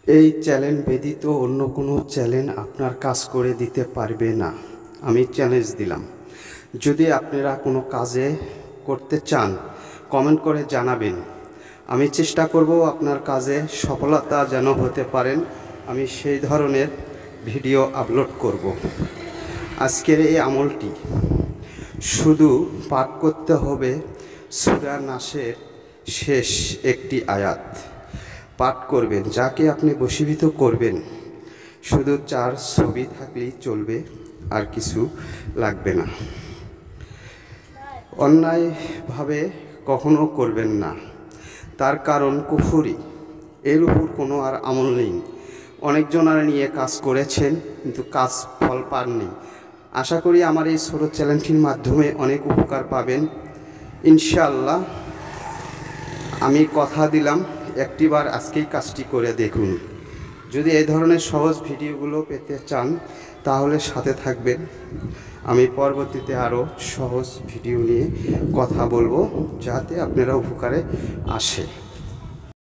এই চ্যালেঞ্জ ব্যতীত অন্য কোনো চ্যালেঞ্জ আপনার কাজ করে দিতে পারবে না। আমি চ্যালেঞ্জ দিলাম। যদি আপনারা কোনো কাজে করতে চান কমেন্ট করে জানাবেন। আমি চেষ্টা করব আপনার কাজে সফলতা যেন হতে পারেন, আমি সেই ধরনের ভিডিও আপলোড করব। আজকের এই আমলটি শুধু পাঠ করতে হবে সূরা নাসের শেষ একটি আয়াত পাঠ করবেন। যাকে আপনি বশীভূত করবেন শুধু 4 ছবি থাকলেই চলবে, আর কিছু লাগবে না। অন্যায়ভাবে কখনো করবেন না, তার কারণ কুফরি, এর উপর কোনো আর আমল নেই। অনেকজনারা নিয়ে কাজ করেছেন কিন্তু কাজ ফল পাননি। আশা করি আমার এই ছোট চ্যানেলটির মাধ্যমে অনেক উপকার পাবেন ইনশাআল্লাহ। আমি কথা দিলাম একটিবার আজকেই কাজটি করে দেখুন। যদি এই ধরনের সহজ ভিডিওগুলো পেতে চান তাহলে সাথে থাকবেন। আমি পরবর্তীতে আরও সহজ ভিডিও নিয়ে কথা বলবো যাতে আপনারা উপকারে আসে।